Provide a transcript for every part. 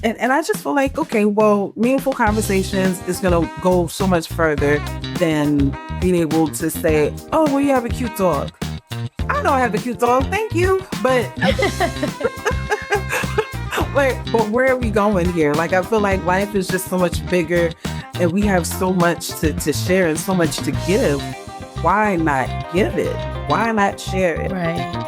And I just feel like, okay, well, meaningful conversations is going to go so much further than being able to say, oh, well, you have a cute dog. I don't have a cute dog. Thank you. But but where are we going here? Like, I feel like life is just so much bigger and we have so much to share and so much to give. Why not give it? Why not share it? Right.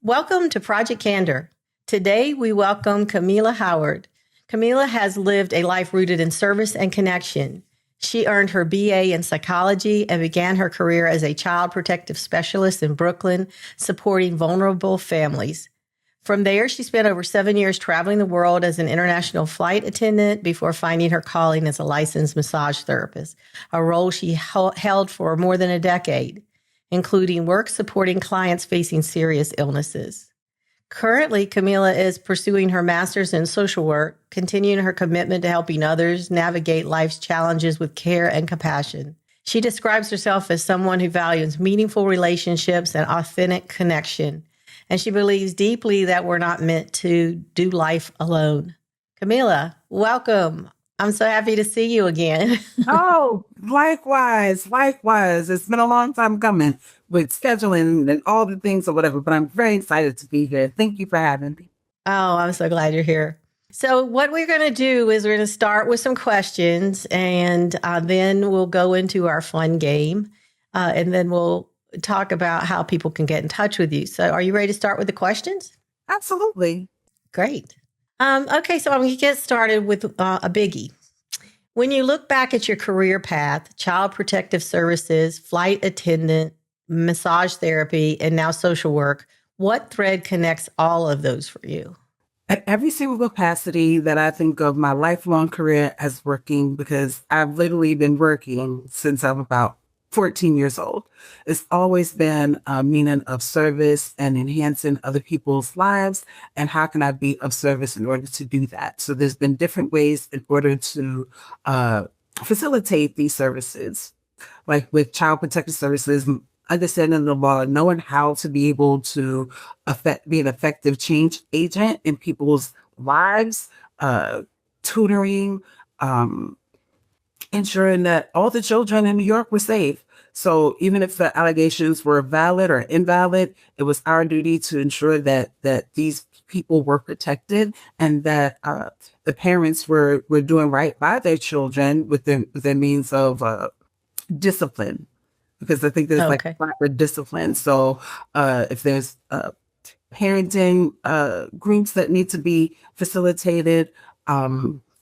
Welcome to Project Candor. Today, we welcome Kameelah Howard. Kameelah has lived a life rooted in service and connection. She earned her BA in psychology and began her career as a child protective specialist in Brooklyn, supporting vulnerable families. From there, she spent over 7 years traveling the world as an international flight attendant before finding her calling as a licensed massage therapist, a role she held for more than a decade, including work supporting clients facing serious illnesses. Currently, Kameelah is pursuing her master's in social work, continuing her commitment to helping others navigate life's challenges with care and compassion. She describes herself as someone who values meaningful relationships and authentic connection, and she believes deeply that we're not meant to do life alone. Kameelah, welcome. I'm so happy to see you again. Oh, likewise. It's been a long time coming with scheduling and all the things or whatever, but I'm very excited to be here. Thank you for having me. Oh, I'm so glad you're here. So what we're going to do is we're going to start with some questions, and then we'll go into our fun game, and then we'll talk about how people can get in touch with you. So are you ready to start with the questions? Absolutely. Great. Okay, so I'm going to get started with a biggie. When you look back at your career path, child protective services, flight attendant, massage therapy, and now social work, what thread connects all of those for you? At every single capacity that I think of my lifelong career as working, because I've literally been working since I'm about 14 years old. It's always been a meaning of service and enhancing other people's lives. And how can I be of service in order to do that? So there's been different ways in order to facilitate these services, like with child protective services, understanding the law, knowing how to be able to be an effective change agent in people's lives, tutoring, ensuring that all the children in New York were safe. So even if the allegations were valid or invalid, it was our duty to ensure that these people were protected and that the parents were doing right by their children with their means of discipline. Because I think there's like proper discipline. So if there's parenting groups that need to be facilitated,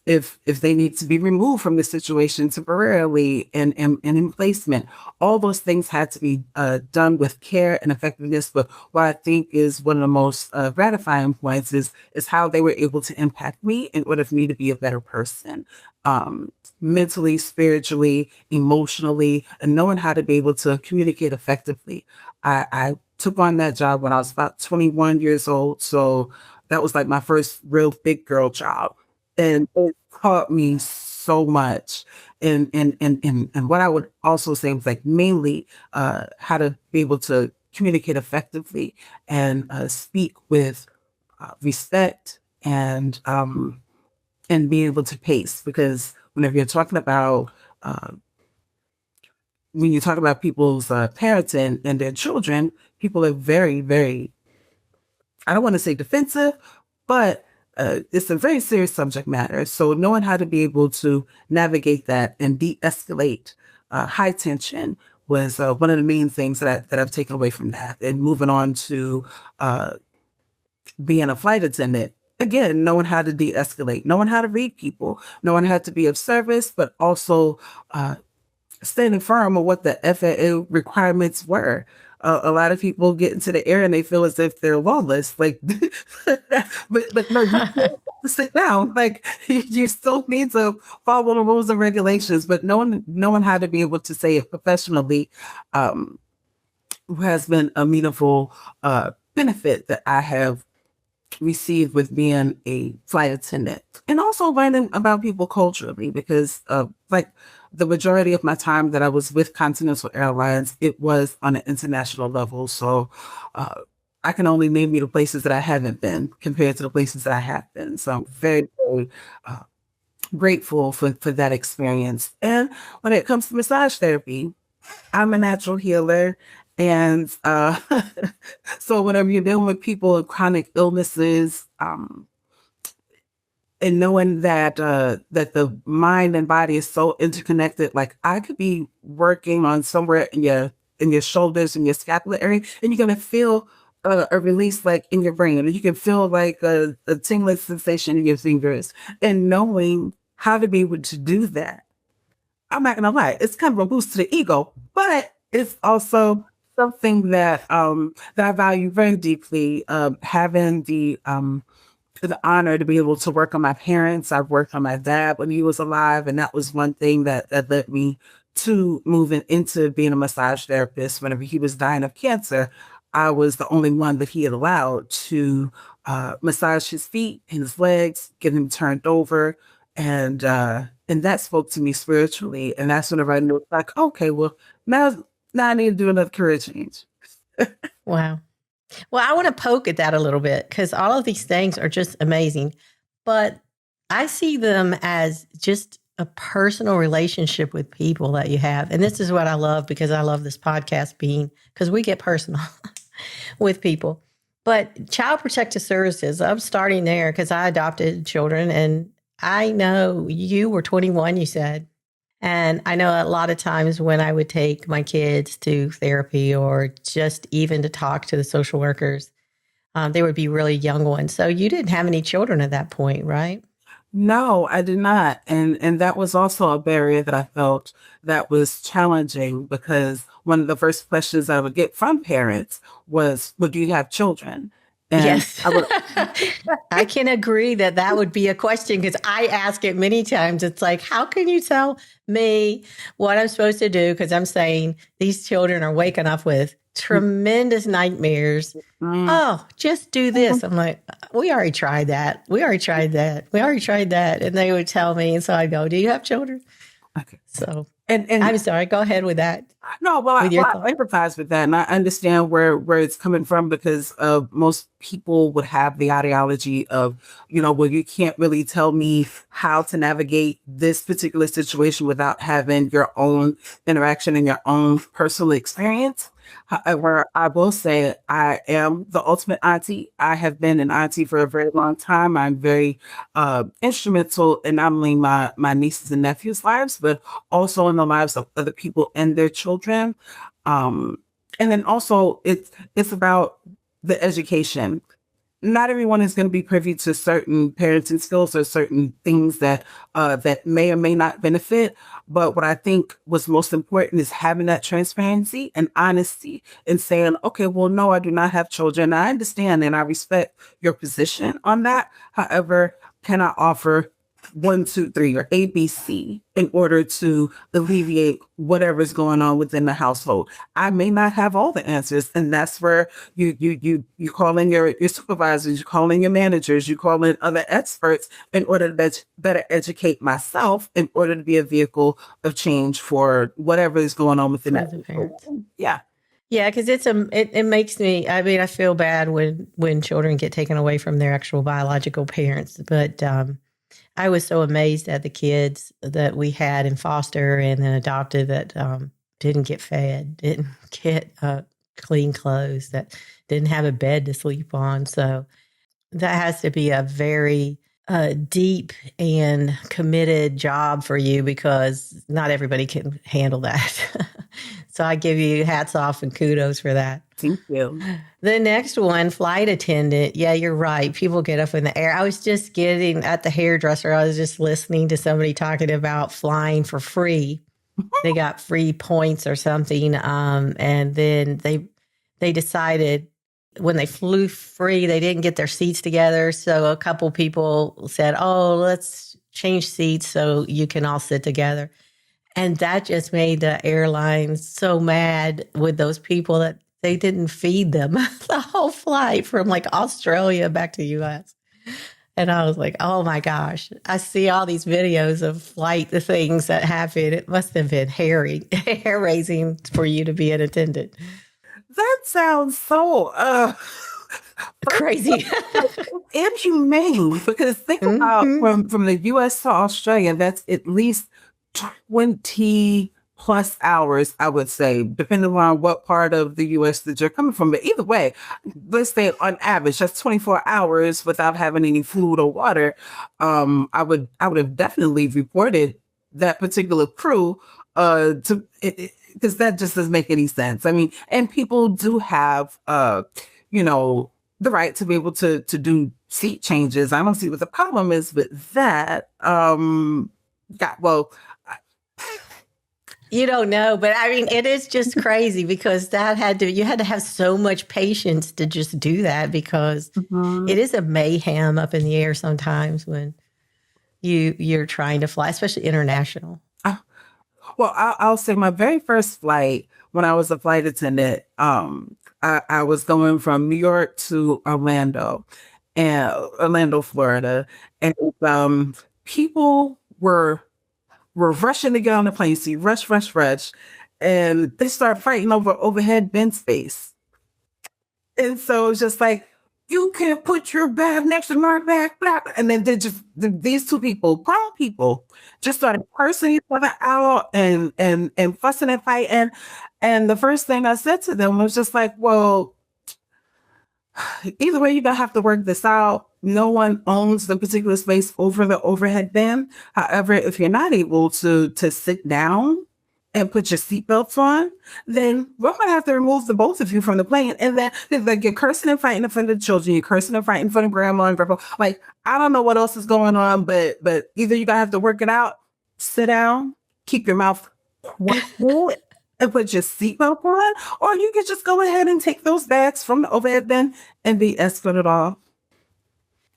if they need to be removed from the situation temporarily and in placement, all those things had to be done with care and effectiveness. But what I think is one of the most gratifying points is how they were able to impact me in order for me to be a better person, mentally, spiritually, emotionally, and knowing how to be able to communicate effectively. I took on that job when I was about 21 years old. So that was like my first real big girl job. And it taught me so much. And what I would also say was like mainly how to be able to communicate effectively and speak with respect and be able to pace. Because whenever you're talking about when you talk about people's parents and their children, people are very, very, I don't want to say defensive, but it's a very serious subject matter. So knowing how to be able to navigate that and de-escalate high tension was one of the main things that I've taken away from that. And moving on to being a flight attendant, again, knowing how to de-escalate, knowing how to read people, knowing how to be of service, but also standing firm on what the FAA requirements were. A lot of people get into the air and they feel as if they're lawless. Like, but no, you have to sit down. Like, you still need to follow the rules and regulations. But knowing how to be able to say it professionally has been a meaningful benefit that I have received with being a flight attendant, and also learning about people culturally, because like the majority of my time that I was with Continental Airlines, it was on an international level. So uh, I can only name you the places that I haven't been compared to the places that I have been. So I'm very, very uh, grateful for that experience. And when it comes to massage therapy, I'm a natural healer. And so whenever you're dealing with people with chronic illnesses, and knowing that that the mind and body is so interconnected, like I could be working on somewhere in your shoulders and your scapular area, and you're gonna feel a release like in your brain, and you can feel like a tingling sensation in your fingers, and knowing how to be able to do that, I'm not gonna lie, it's kind of a boost to the ego, but it's also something that that I value very deeply. Having the honor to be able to work on my parents. I've worked on my dad when he was alive, and that was one thing that led me to moving into being a massage therapist. Whenever he was dying of cancer, I was the only one that he had allowed to massage his feet and his legs, get him turned over, and that spoke to me spiritually. And that's whenever I knew, like, okay, well, now I need to do another career change. Wow. Well, I want to poke at that a little bit because all of these things are just amazing. But I see them as just a personal relationship with people that you have. And this is what I love because I love this podcast being because we get personal with people. But Child Protective Services, I'm starting there because I adopted children and I know you were 21, you said. And I know a lot of times when I would take my kids to therapy or just even to talk to the social workers, they would be really young ones. So you didn't have any children at that point, right? No, I did not. And that was also a barrier that I felt that was challenging, because one of the first questions I would get from parents was, "Well, do you have children?" And Yes. I would I can agree that that would be a question because I ask it many times. It's like, how can you tell me what I'm supposed to do? Because I'm saying these children are waking up with tremendous nightmares. mm, Oh, just do this. I'm like, we already tried that. We already tried that. We already tried that. And they would tell me. And so I go, do you have children? okay. So And I'm sorry. Go ahead with that, no, with your I thought. empathize with that, and I understand where it's coming from, because most people would have the ideology of, well, you can't really tell me how to navigate this particular situation without having your own interaction and your own personal experience. However, I will say I am the ultimate auntie. I have been an auntie for a very long time. I'm very instrumental in not only my nieces and nephews' lives, but also in the lives of other people and their children. Um, and then also it's about the education. Not everyone is going to be privy to certain parenting skills or certain things that may or may not benefit. But what I think was most important is having that transparency and honesty and saying, okay, well, no, I do not have children. I understand and I respect your position on that. However, can I offer one, two, three, or ABC in order to alleviate whatever's going on within the household? I may not have all the answers, and that's where you call in your supervisors, you call in your managers, you call in other experts in order to better educate myself in order to be a vehicle of change for whatever is going on within For that the household. parents. Yeah. Yeah, because it makes me. I mean, I feel bad when children get taken away from their actual biological parents. But I was so amazed at the kids that we had in foster and then adopted that didn't get fed, didn't get clean clothes, that didn't have a bed to sleep on. So that has to be a very deep and committed job for you because not everybody can handle that. So I give you hats off and kudos for that. Thank you. The next one, flight attendant. Yeah, you're right. People get up in the air. I was just getting at the hairdresser. I was just listening to somebody talking about flying for free. They got free points or something, and then they decided when they flew free, they didn't get their seats together. So a couple people said, "Oh, let's change seats so you can all sit together." And that just made the airlines so mad with those people that they didn't feed them the whole flight from like Australia back to the US. And I was like, oh my gosh, I see all these videos of flight, the things that happen. It must have been hair raising for you to be an attendant. That sounds so Crazy. inhumane, because think about Hmm. from the US to Australia, that's at least 20 plus hours, I would say, depending on what part of the US that you're coming from. But either way, let's say on average, that's 24 hours without having any food or water. I would have definitely reported that particular crew to because that just doesn't make any sense. I mean, and people do have you know, the right to be able to do seat changes. I don't see what the problem is with that. God, well, You don't know, but I mean, it is just crazy because you had to have so much patience to just do that because mhm. it is a mayhem up in the air sometimes when you're trying to fly, especially international. Uh, well, I'll say my very first flight when I was a flight attendant, I was going from New York to Orlando, Florida, and people were rushing to get on the plane. So you rush, rush, rush, and they start fighting over overhead bin space. And so it's just like, you can't put your bag next to my bag, blah. And then these two people, grown people, just started cursing each other out and fussing and fighting. And the first thing I said to them was just like, well, either way, you're gonna have to work this out. No one owns the particular space over the overhead bin. However, if you're not able to sit down and put your seatbelts on, then we're gonna have to remove the both of you from the plane. And then like you're cursing and fighting in front of the children, you're cursing and fighting in front of grandma and grandpa. Like, I don't know what else is going on, but either you're gonna have to work it out, sit down, keep your mouth quiet, and put your seatbelt on, or you could just go ahead and take those bags from the overhead bin and be escorted off.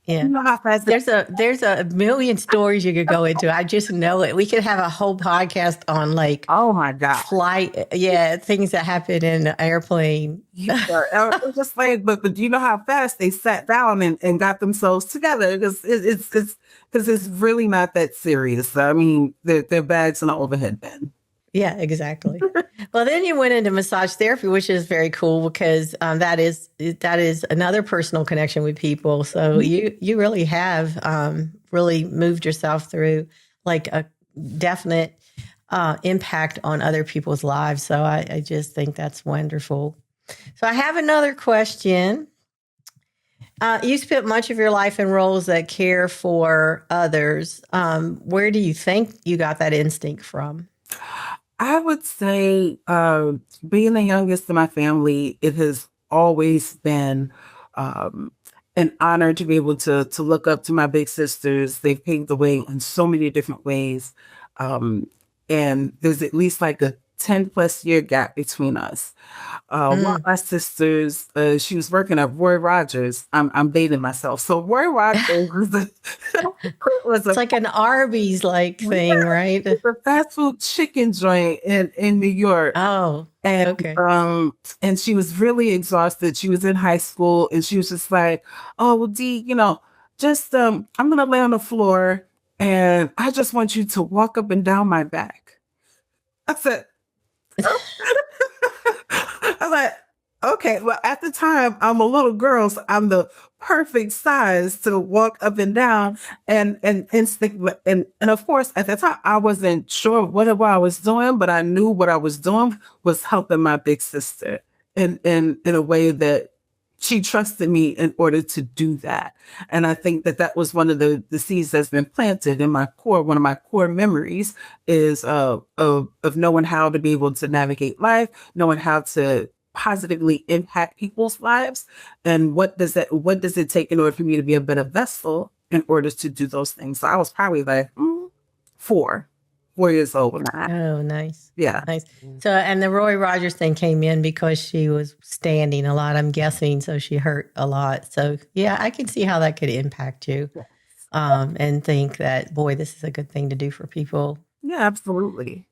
Yeah. You know how fast There's a million stories you could go into. I just know it. We could have a whole podcast on like oh my God. flight, yeah, things that happen in an airplane. It was just like, but you know how fast they sat down and got themselves together because it's really not that serious. I mean, their bags in the overhead bin. Yeah, exactly. Well, then you went into massage therapy, which is very cool because that is another personal connection with people. So you really have really moved yourself through like a definite impact on other people's lives. So I just think that's wonderful. So I have another question. You spent much of your life in roles that care for others. Where do you think you got that instinct from? I would say, being the youngest in my family, it has always been an honor to be able to look up to my big sisters. They've paved the way in so many different ways. And there's at least like a 10 plus year gap between us. One of my sisters, she was working at Roy Rogers. I'm dating myself. So Roy Rogers was It's a like an Arby's like thing, right? it's a fast food chicken joint in New York. Oh, And okay. and she was really exhausted. She was in high school and she was just like, oh well, Dee, just I'm gonna lay on the floor and I just want you to walk up and down my back. I said, I was like, okay. Well, at the time, I'm a little girl, so I'm the perfect size to walk up and down and stick. And of course, at that time, I wasn't sure what I was doing, but I knew what I was doing was helping my big sister in a way that she trusted me in order to do that. And I think that was one of the seeds that's been planted in my core. One of my core memories is of knowing how to be able to navigate life, knowing how to positively impact people's lives. And what does it take in order for me to be a better vessel in order to do those things? So I was probably like 4 years old when that. Oh, nice. Yeah. Nice. So, and the Roy Rogers thing came in because she was standing a lot, I'm guessing. So she hurt a lot. So, yeah, I can see how that could impact you and think that, boy, this is a good thing to do for people. Yeah, absolutely.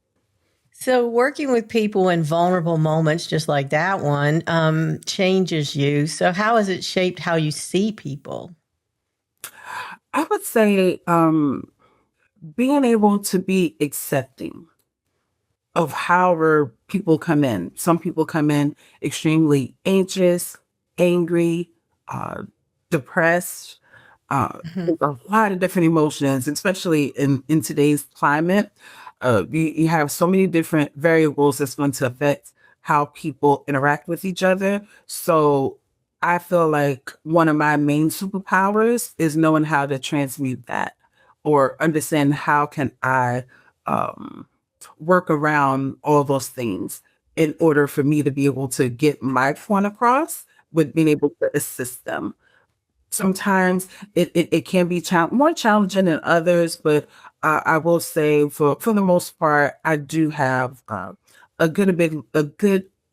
So, working with people in vulnerable moments, just like that one, changes you. So, how has it shaped how you see people? I would say being able to be accepting of however people come in. Some people come in extremely anxious, angry, uh, depressed, Mhm. there's a lot of different emotions, especially in today's climate. You have so many different variables that's going to affect how people interact with each other. So I feel like one of my main superpowers is knowing how to transmute that or understand how can I um, work around all those things in order for me to be able to get my point across with being able to assist them. Sometimes it can be more challenging than others, but I will say for the most part, I do have a good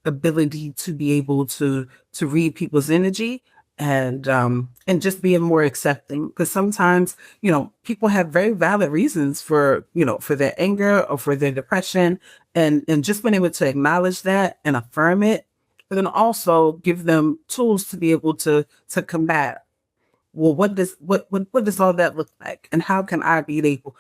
ability to be able to read people's energy and just being more accepting. Because sometimes people have very valid reasons for for their anger or for their depression, and just being able to acknowledge that and affirm it, but then also give them tools to be able to combat. Well, what does all that look like, and how can I be able?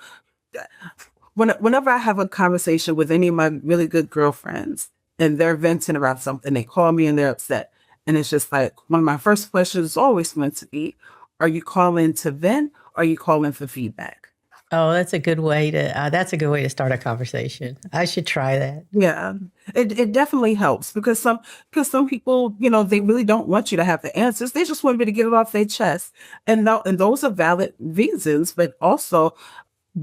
Whenever I have a conversation with any of my really good girlfriends, and they're venting about something, they call me and they're upset, and it's just like one of my first questions is always meant to be, "Are you calling to vent? Or are you calling for feedback?" Oh, that's a good way to start a conversation. I should try that. Yeah, it definitely helps because some people, they really don't want you to have the answers. They just want you to get it off their chest, and those are valid reasons. But also,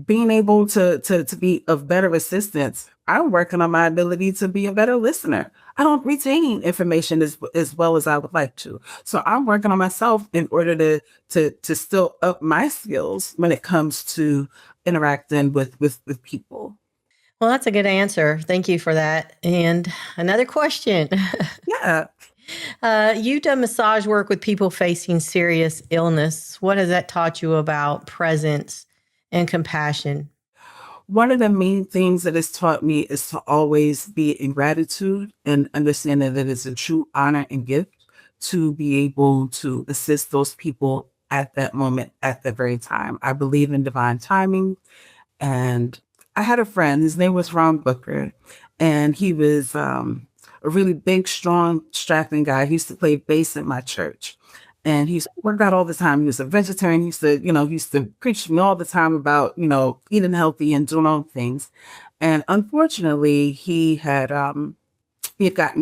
being able to be of better assistance, I'm working on my ability to be a better listener. I don't retain information as well as I would like to. So I'm working on myself in order to still up my skills when it comes to interacting with people. Well, that's a good answer. Thank you for that. And another question. Yeah. You've done massage work with people facing serious illness. What has that taught you about presence and compassion? One of the main things that it's taught me is to always be in gratitude and understanding that it's a true honor and gift to be able to assist those people at that moment, at that very time. I believe in divine timing. And I had a friend, his name was Ron Booker, and he was a really big, strong, strapping guy. He used to play bass at my church. And he used to work out all the time. He was a vegetarian. He used to preach to me all the time about, eating healthy and doing all things. And unfortunately, he had gotten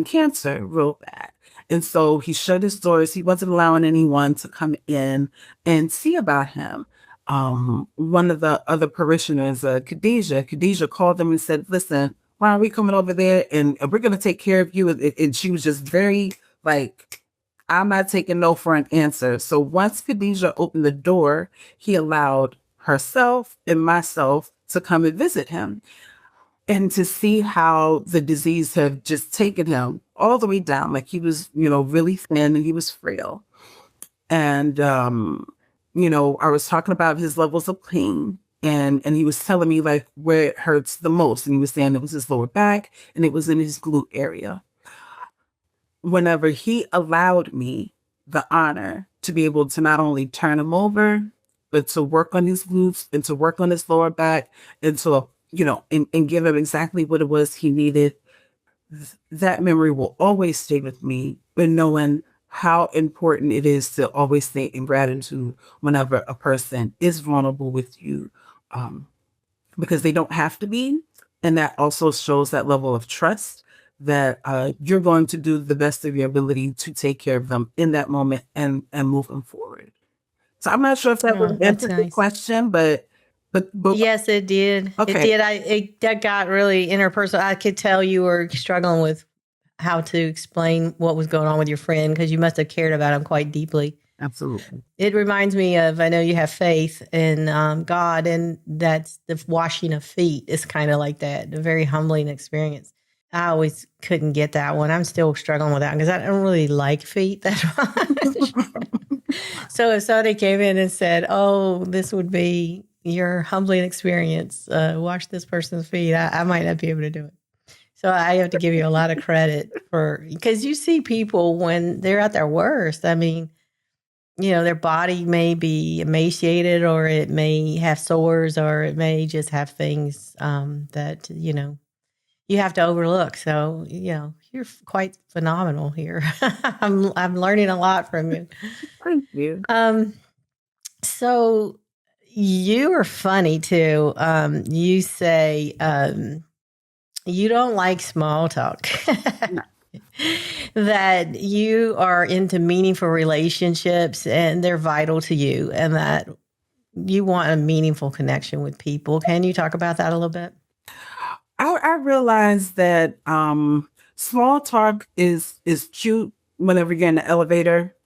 cancer real bad. And so he shut his doors. He wasn't allowing anyone to come in and see about him. One of the other parishioners, Khadijah called him and said, "Listen, why are we coming over there and we're going to take care of you?" And she was just very like, "I'm not taking no for an answer." So once Khadijah opened the door, he allowed herself and myself to come and visit him and to see how the disease had just taken him all the way down. Like he was, really thin and he was frail. And, I was talking about his levels of pain. And he was telling me like where it hurts the most. And he was saying it was his lower back and it was in his glute area. Whenever he allowed me the honor to be able to not only turn him over, but to work on his glutes and to work on his lower back and to, and give him exactly what it was he needed, that memory will always stay with me. But knowing how important it is to always stay in gratitude whenever a person is vulnerable with you, um, because they don't have to be. And that also shows that level of trust that you're going to do the best of your ability to take care of them in that moment and move them forward. So I'm not sure if that Oh, would that's answer the nice. question, but Yes, it did. It okay, did. That got really interpersonal. I could tell you were struggling with how to explain what was going on with your friend because you must have cared about him quite deeply. absolutely. It reminds me of, I know you have faith in God, and that's the washing of feet is kind of like that, a very humbling experience. I always couldn't get that one. I'm still struggling with that because I don't really like feet that much. So if somebody came in and said, "Oh, this would be your humbling experience, wash this person's feet," I might not be able to do it. So I have to give you a lot of credit because you see people when they're at their worst. I mean, their body may be emaciated, or it may have sores, or it may just have things that, you have to overlook. So, you're quite phenomenal here. I'm learning a lot from you. Thank you. So you are funny too. You say you don't like small talk. That you are into meaningful relationships and they're vital to you, and that you want a meaningful connection with people. Can you talk about that a little bit? I realize that small talk is cute whenever you're in the elevator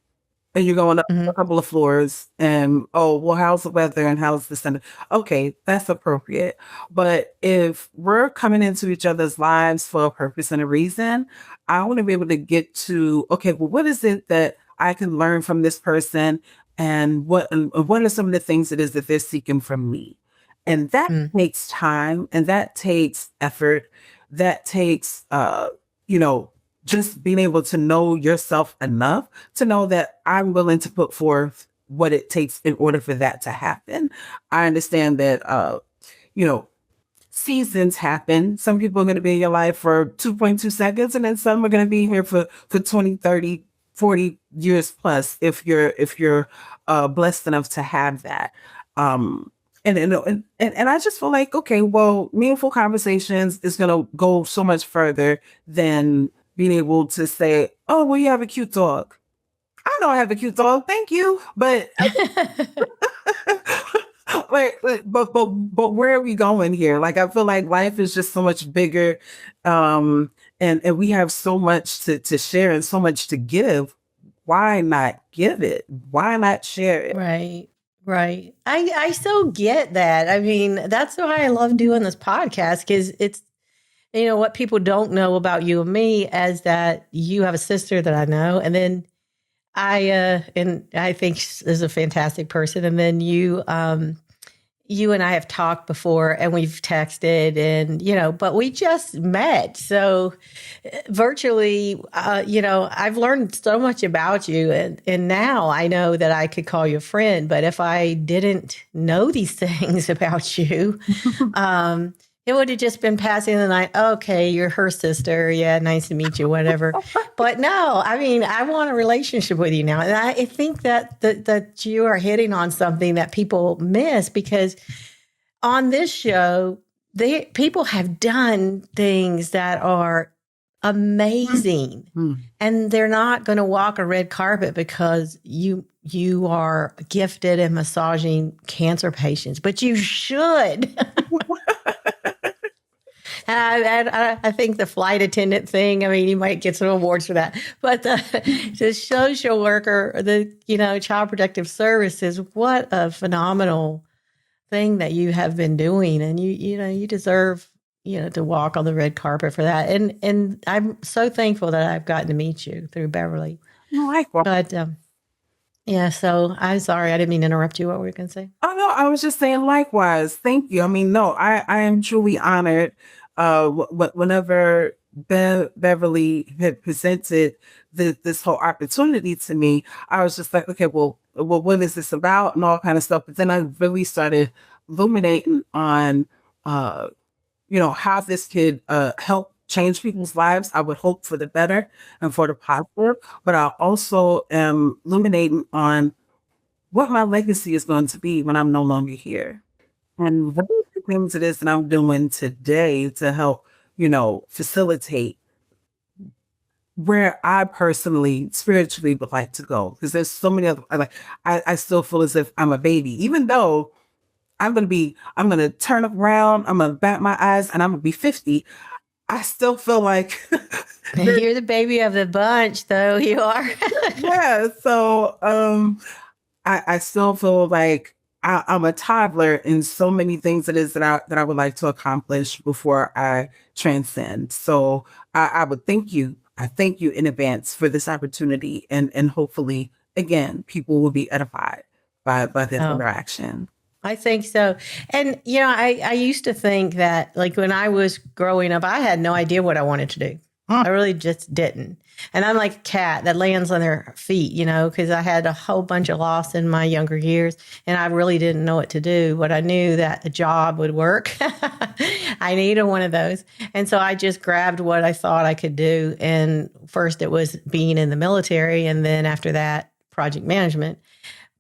and you're going up a couple of floors and, oh, well, how's the weather and how's the sun? Okay, that's appropriate. But if we're coming into each other's lives for a purpose and a reason, I want to be able to get to, okay, well, what is it that I can learn from this person, and what are some of the things it is that they're seeking from me? And that takes time, and that takes effort. That takes, just being able to know yourself enough to know that I'm willing to put forth what it takes in order for that to happen. I understand that, seasons happen. Some people are going to be in your life for 2.2 seconds, and then some are going to be here for 20, 30, 40 years plus if you're blessed enough to have that. And I just feel like, okay, well, meaningful conversations is going to go so much further than being able to say, oh, well, you have a cute dog. I know I have a cute dog. Thank you. But but where are we going here? Like, I feel like life is just so much bigger. And we have so much to share and so much to give. Why not give it? Why not share it? Right. Right. I so get that. I mean, that's why I love doing this podcast, because it's, what people don't know about you and me is that you have a sister that I know. And then I think is a fantastic person. And then you and I have talked before, and we've texted, and, but we just met. So virtually, I've learned so much about you, and now I know that I could call you a friend. But if I didn't know these things about you, it would have just been passing the night. Okay, you're her sister. Yeah, nice to meet you, whatever. But no, I mean, I want a relationship with you now. And I think that you are hitting on something that people miss, because on this show, people have done things that are amazing. And they're not going to walk a red carpet because you are gifted in massaging cancer patients, but you should. And I think the flight attendant thing, I mean, you might get some awards for that. But the social worker, the, child protective services, what a phenomenal thing that you have been doing. And you deserve, to walk on the red carpet for that. And I'm so thankful that I've gotten to meet you through Beverly. But yeah, so I'm sorry, I didn't mean to interrupt you. What were you going to say? Oh, no, I was just saying likewise. Thank you. I mean, no, I am truly honored. Whenever Beverly had presented this whole opportunity to me, I was just like, okay, well, what is this about, and all kind of stuff. But then I really started ruminating on, how this could help change people's lives. I would hope for the better and for the positive, but I also am ruminating on what my legacy is going to be when I'm no longer here. And one of the things it is that I'm doing today to help, facilitate where I personally, spiritually would like to go. Because there's so many other, I still feel as if I'm a baby, even though I'm going to turn around, I'm going to bat my eyes, and I'm going to be 50. I still feel like you're the baby of the bunch, though. You are. Yeah. So, I still feel like I'm a toddler in so many things it is that I would like to accomplish before I transcend. So I would thank you. I thank you in advance for this opportunity, and hopefully, again, people will be edified by this interaction. I think so. And, I used to think that, like, when I was growing up, I had no idea what I wanted to do. Mm. I really just didn't. And I'm like a cat that lands on their feet, because I had a whole bunch of loss in my younger years and I really didn't know what to do. But I knew that a job would work. I needed one of those. And so I just grabbed what I thought I could do. And first it was being in the military. And then after that, project management.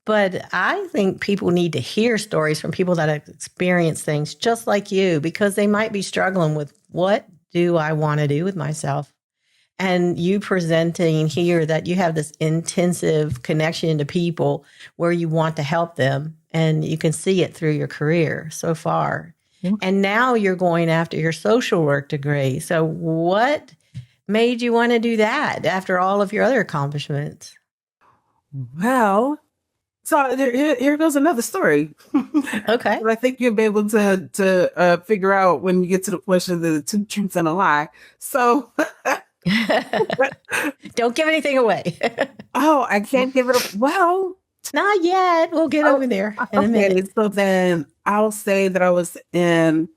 But I think people need to hear stories from people that have experienced things just like you, because they might be struggling with, what do I want to do with myself? And you presenting here that you have this intensive connection to people where you want to help them, and you can see it through your career so far. Yeah. And now you're going after your social work degree. So what made you want to do that after all of your other accomplishments? Well, so here goes another story. Okay. But I think you'll be able to figure out when you get to the question of the two truths and a lie. So, don't give anything away. oh, I can't give it a, well, Not yet. We'll get over there in a minute. So then I'll say that I was at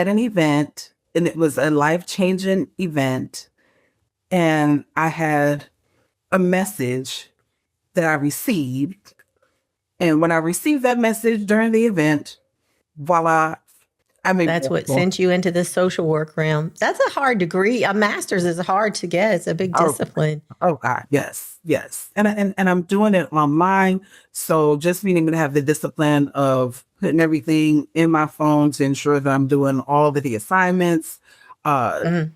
an event, and it was a life-changing event, and I had a message that I received. And when I received that message during the event, voila, That's what sent you into the social work realm. That's a hard degree. A master's is hard to get. It's a big discipline. Oh God, yes. And I'm doing it online. So just being able to have the discipline of putting everything in my phone to ensure that I'm doing all of the assignments, and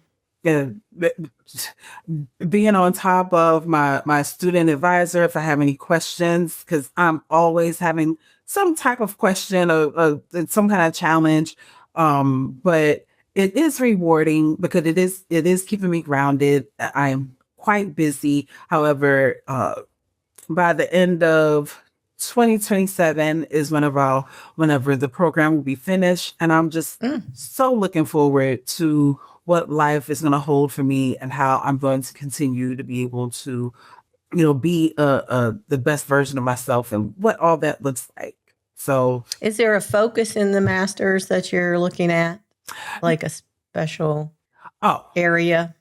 being on top of my student advisor if I have any questions, because I'm always having some type of question or some kind of challenge. But it is rewarding because it is keeping me grounded. I'm quite busy. However, by the end of 2027 is whenever the program will be finished. And I'm just so looking forward to what life is going to hold for me and how I'm going to continue to be able to, be the best version of myself and what all that looks like. So, is there a focus in the masters that you're looking at, like a special area?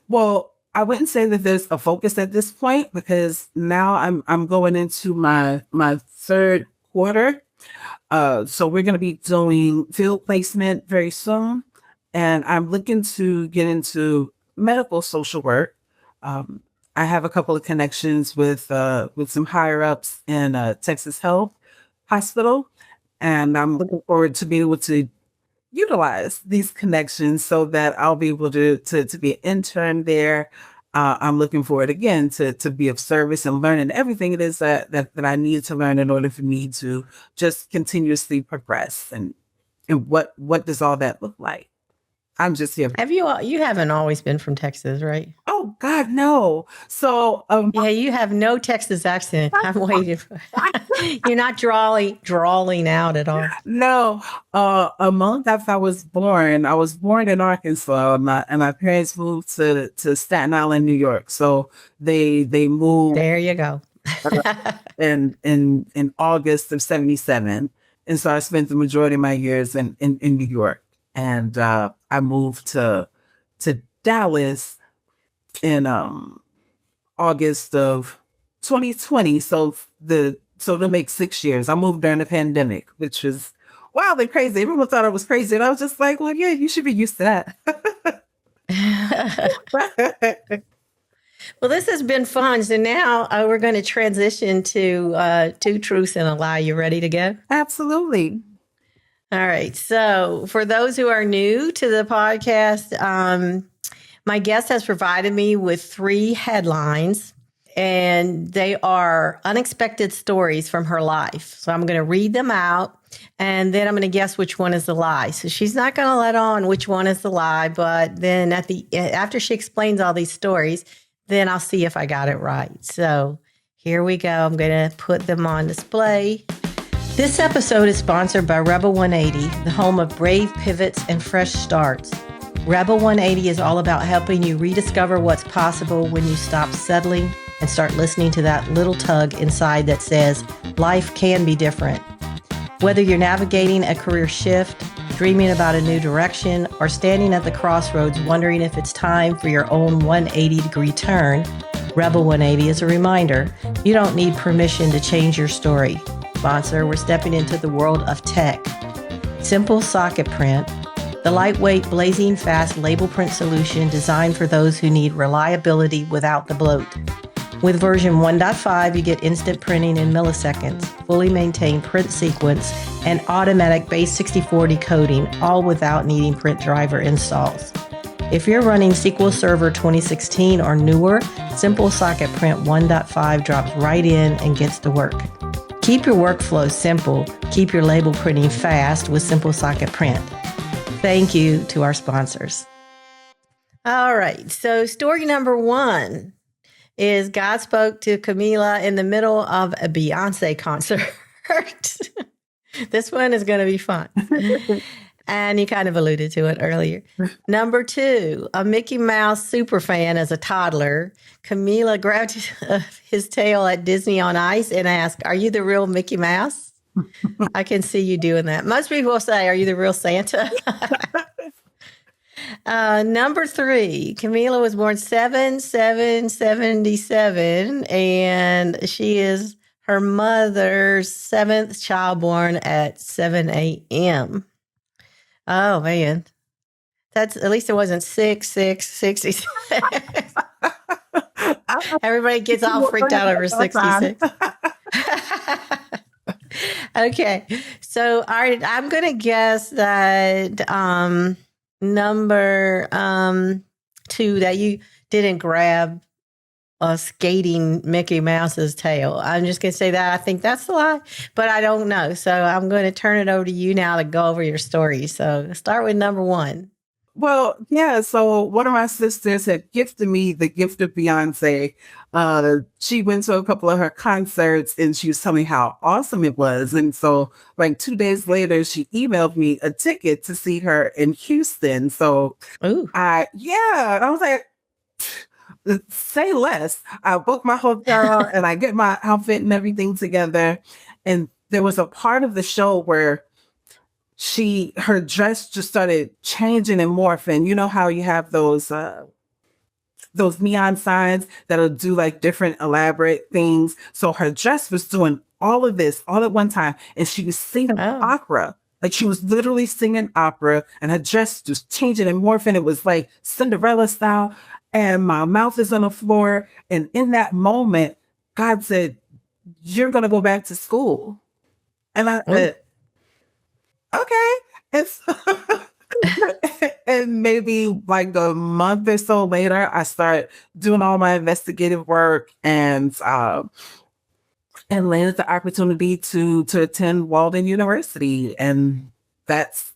Well, I wouldn't say that there's a focus at this point because now I'm going into my third quarter. So we're going to be doing field placement very soon, and I'm looking to get into medical social work. I have a couple of connections with some higher ups in Texas Health Hospital, and I'm looking forward to being able to utilize these connections so that I'll be able to be an intern there. I'm looking forward again to be of service and learning everything it is that I need to learn in order for me to just continuously progress. And what does all that look like? I'm just here. You haven't always been from Texas, right? Oh God, no. So yeah, you have no Texas accent. I'm waiting for you're not drawling out at all. No. A month after I was born in Arkansas, and my parents moved to Staten Island, New York. So they moved. There you go. in August of 1977. And so I spent the majority of my years in New York. And I moved to Dallas in August of 2020. So to make 6 years, I moved during the pandemic, which was wildly crazy. Everyone thought I was crazy, and I was just like, "Well, yeah, you should be used to that." Well, this has been fun. So now we're going to transition to Two Truths and a Lie. You ready to go? Absolutely. All right. So for those who are new to the podcast, my guest has provided me with 3 headlines, and they are unexpected stories from her life. So I'm going to read them out, and then I'm going to guess which one is the lie. So she's not going to let on which one is the lie, but then after she explains all these stories, then I'll see if I got it right. So here we go. I'm going to put them on display. This episode is sponsored by Rebel 180, the home of brave pivots and fresh starts. Rebel 180 is all about helping you rediscover what's possible when you stop settling and start listening to that little tug inside that says, life can be different. Whether you're navigating a career shift, dreaming about a new direction, or standing at the crossroads wondering if it's time for your own 180-degree turn, Rebel 180 is a reminder you don't need permission to change your story. Sponsor, we're stepping into the world of tech. Simple Socket Print, the lightweight, blazing fast label print solution designed for those who need reliability without the bloat. With version 1.5, you get instant printing in milliseconds, fully maintained print sequence, and automatic base 64 decoding, all without needing print driver installs. If you're running SQL Server 2016 or newer, Simple Socket Print 1.5 drops right in and gets to work. Keep your workflow simple. Keep your label printing fast with Simple Socket Print. Thank you to our sponsors. All right. So story number 1 is God spoke to Kameelah in the middle of a Beyonce concert. This one is going to be fun. And you kind of alluded to it earlier. Number 2, a Mickey Mouse super fan as a toddler. Kameelah grabbed his tail at Disney on Ice and asked, "Are you the real Mickey Mouse?" I can see you doing that. Most people say, "Are you the real Santa?" Number 3, Kameelah was born 7/7/77, and she is her mother's 7th child born at 7 a.m. Oh, man. That's at least it wasn't 6/6/66. Everybody gets all freaked out over 66. Okay. So, all right, I'm going to guess that number 2, that you didn't grab a skating Mickey Mouse's tail. I'm just going to say that. I think that's a lie, but I don't know. So I'm going to turn it over to you now to go over your story. So start with number 1. Well, yeah. So one of my sisters had gifted me the gift of Beyonce. She went to a couple of her concerts and she was telling me how awesome it was. And so like 2 days later, she emailed me a ticket to see her in Houston. So Ooh. I was like, say less. I book my hotel and I get my outfit and everything together. And there was a part of the show where her dress just started changing and morphing. You know how you have those neon signs that'll do like different elaborate things. So her dress was doing all of this all at one time. And she was singing opera. Like she was literally singing opera and her dress just changing and morphing. It was like Cinderella style. And my mouth is on the floor. And in that moment, God said, "You're going to go back to school." And I said, okay. And maybe like a month or so later, I started doing all my investigative work and landed the opportunity to attend Walden University. And that's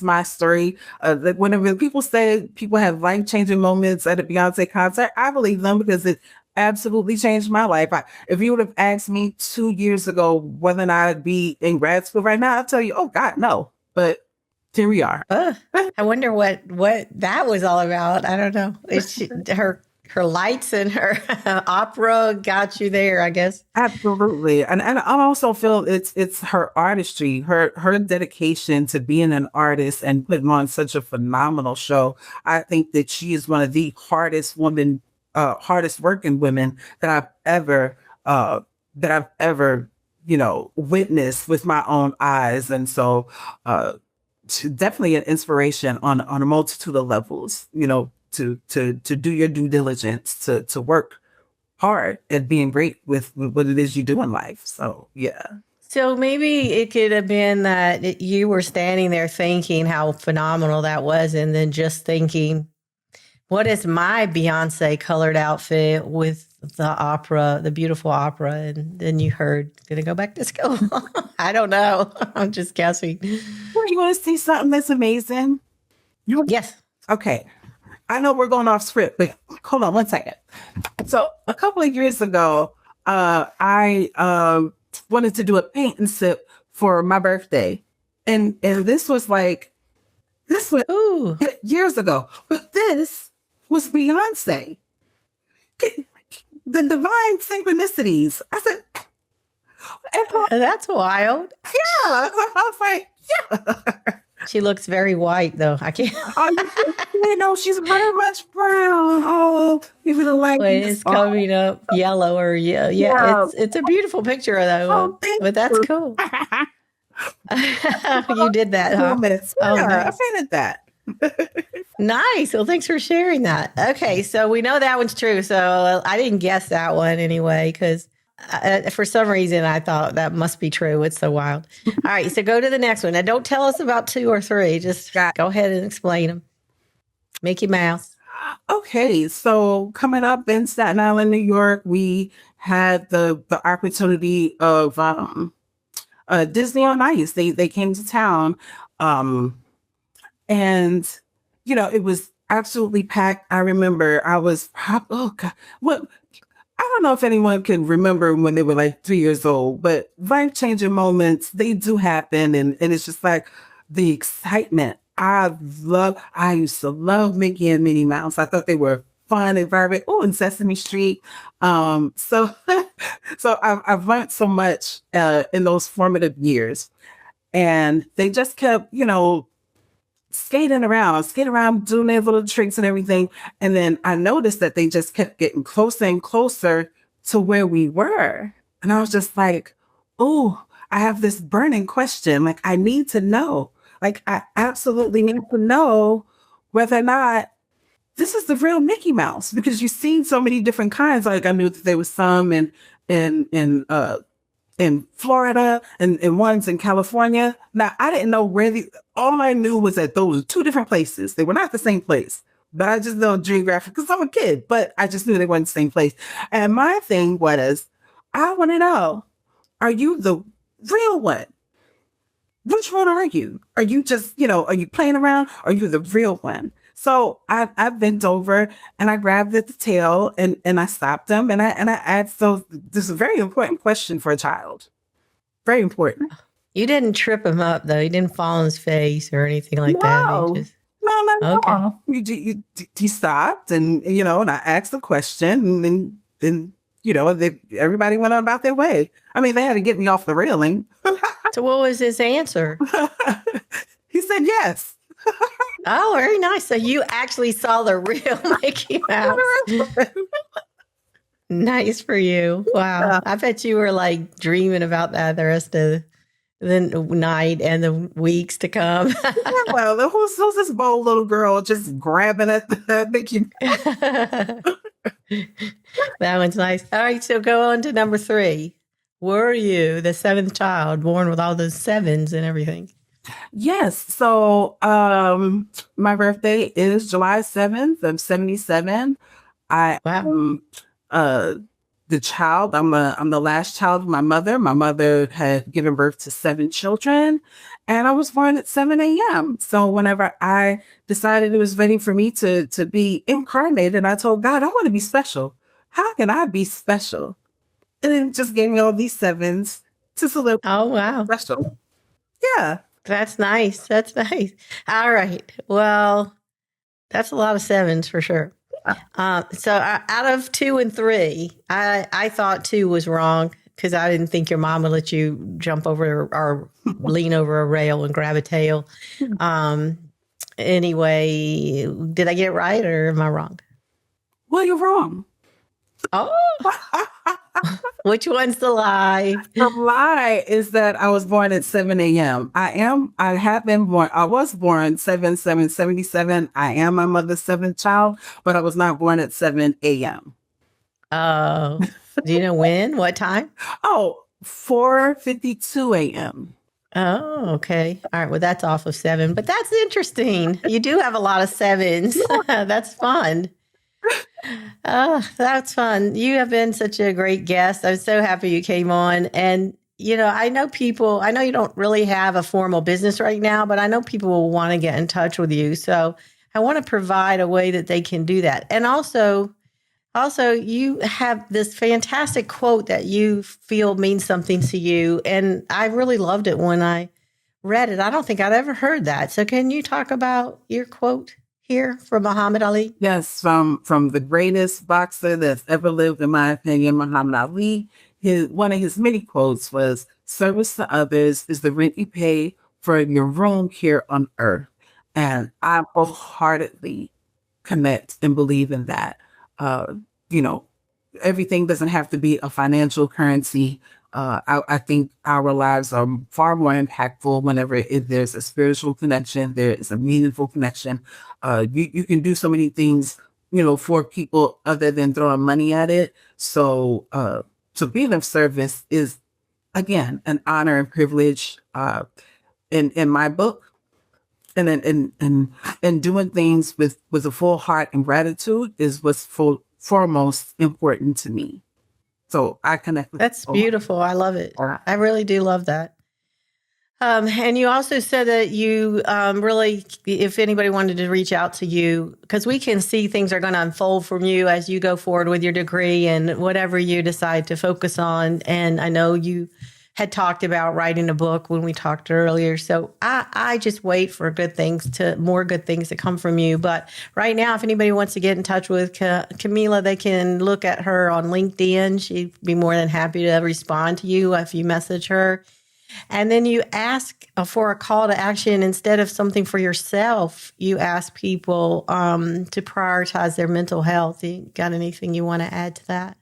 my story. Whenever people say people have life-changing moments at a Beyonce concert, I believe them because it absolutely changed my life. If you would have asked me 2 years ago whether or not I'd be in grad school right now, I'd tell you, oh God, no. But here we are. I wonder what that was all about. I don't know. Her lights and her opera got you there, I guess. Absolutely. And I also feel it's her artistry, her dedication to being an artist and putting on such a phenomenal show. I think that she is one of the hardest working women that I've ever, witnessed with my own eyes. And so, definitely an inspiration on a multitude of levels, to do your due diligence, to work hard at being great with what it is you do in life. So, yeah. So maybe it could have been that you were standing there thinking how phenomenal that was, and then just thinking, what is my Beyonce colored outfit with the beautiful opera? And then you heard, gonna go back to school. I don't know. I'm just guessing. Well, you want to see something that's amazing? Yes. Okay. I know we're going off script, but hold on one second. So a couple of years ago, I wanted to do a paint and sip for my birthday. And this was years ago. But this was Beyonce. the divine synchronicities. I said, and That's wild. yeah. I was like, yeah. She looks very white, though. I can't. She's very much brown. Oh, even like Well, it's coming up yellow or yeah. yeah. It's a beautiful picture though. Oh, thank But that's you. cool. You did that, huh? Moments. Oh, Yeah, nice. I painted that. Nice. Well, thanks for sharing that. Okay, so we know that one's true. So I didn't guess that one anyway because for some reason I thought that must be true. It's so wild. All right, so go to the next one. Now, don't tell us about 2 or 3. Just go ahead and explain them. Mickey Mouse. Okay, so coming up in Staten Island, New York, we had the opportunity of Disney on Ice. They came to town, and it was absolutely packed. I remember I was oh God, what I don't know if anyone can remember when they were like 3 years old, but life-changing moments, they do happen. And it's just like the excitement. I used to love Mickey and Minnie Mouse. I thought they were fun and vibrant. Oh, and Sesame Street. So, so I've learned so much in those formative years. And they just kept, skating around, doing their little tricks and everything. And then I noticed that they just kept getting closer and closer to where we were. And I was just like, oh, I have this burning question. Like, I need to know. Like, I absolutely need to know whether or not this is the real Mickey Mouse, because you've seen so many different kinds. Like, I knew that there was some in Florida and ones in California. Now, I didn't know all I knew was that those were 2 different places. They were not the same place, but I just know geographic because I'm a kid, but I just knew they weren't the same place. And my thing was, I want to know, are you the real one? Which one are you? Are you just, are you playing around? Or are you the real one? So I bent over and I grabbed at the tail and I stopped him and I asked, so this is a very important question for a child. Very important. You didn't trip him up though. You didn't fall on his face or anything like that. No. He stopped and, and I asked the question and then, everybody went on about their way. I mean, they had to get me off the railing. So what was his answer? He said yes. Oh, very nice. So you actually saw the real Mickey Mouse. Nice for you. Wow. Yeah. I bet you were like dreaming about that the rest of the night and the weeks to come. Well, who's this bold little girl just grabbing at the Mickey? That one's nice. All right. So go on to number 3. Were you the 7th child born with all those 7s and everything? Yes. So my birthday is July 7th of 77. I am the child. I'm the last child of my mother. My mother had given birth to 7 children, and I was born at 7 a.m. So whenever I decided it was ready for me to be incarnated, I told God, I want to be special. How can I be special? And it just gave me all these 7s to celebrate. Oh, wow. Special. Yeah. That's nice. That's nice. All right. Well, that's a lot of 7s for sure. So out of 2 and 3, I thought 2 was wrong because I didn't think your mom would let you jump over or lean over a rail and grab a tail. Anyway, did I get it right or am I wrong? Well, you're wrong. Oh, which one's the lie? The lie is that I was born at 7 a.m. I was born 7/7/77. I am my mother's 7th child, but I was not born at 7 a.m. Oh, do you know when? What time? Oh, 4:52 a.m. Oh, okay. All right. Well, that's off of 7, but that's interesting. You do have a lot of 7s. That's fun. Oh, that's fun. You have been such a great guest. I'm so happy you came on. And, I know you don't really have a formal business right now, but I know people will want to get in touch with you. So I want to provide a way that they can do that. And also you have this fantastic quote that you feel means something to you. And I really loved it when I read it. I don't think I'd ever heard that. So can you talk about your quote here from Muhammad Ali? Yes, from the greatest boxer that's ever lived, in my opinion, Muhammad Ali. One of his many quotes was, "Service to others is the rent you pay for your room here on earth." And I wholeheartedly connect and believe in that. Uh, you know, everything doesn't have to be a financial currency. I think our lives are far more impactful whenever there's a spiritual connection, there is a meaningful connection. You can do so many things, for people other than throwing money at it. So being of service is, again, an honor and privilege. In my book, and doing things with a full heart and gratitude is what's foremost important to me. So I connect with That's beautiful. I love it. I really do love that. And you also said that you really, if anybody wanted to reach out to you, because we can see things are going to unfold from you as you go forward with your degree and whatever you decide to focus on. And I know you had talked about writing a book when we talked earlier. So I just wait for more good things to come from you. But right now, if anybody wants to get in touch with Kameelah, they can look at her on LinkedIn. She'd be more than happy to respond to you if you message her. And then you ask for a call to action instead of something for yourself. You ask people to prioritize their mental health. You got anything you want to add to that?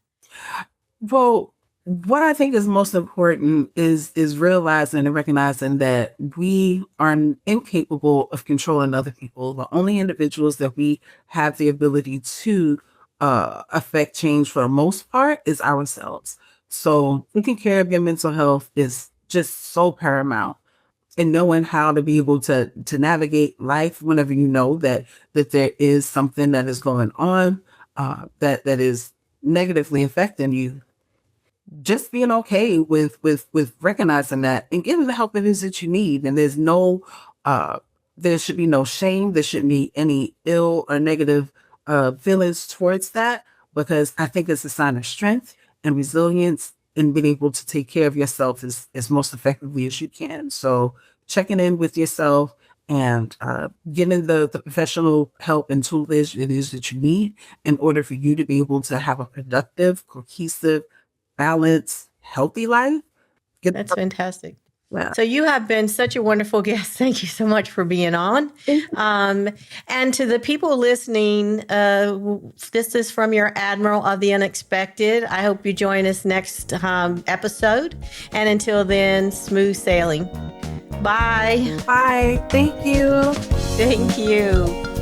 Well, what I think is most important is realizing and recognizing that we are incapable of controlling other people. The only individuals that we have the ability to affect change for the most part is ourselves. So taking care of your mental health is just so paramount. And knowing how to be able to navigate life whenever you know that there is something that is going on that is negatively affecting you. Just being okay with recognizing that and getting the help it is that you need. And there should be no shame. There shouldn't be any ill or negative feelings towards that, because I think it's a sign of strength and resilience and being able to take care of yourself as most effectively as you can. So checking in with yourself and getting the professional help and tools it is that you need in order for you to be able to have a productive, cohesive, balanced, healthy life. That's fantastic. Yeah. So you have been such a wonderful guest. Thank you so much for being on. And to the people listening, this is from your Admiral of the Unexpected. I hope you join us next episode. And until then, smooth sailing. Bye. Bye. Thank you. Thank you.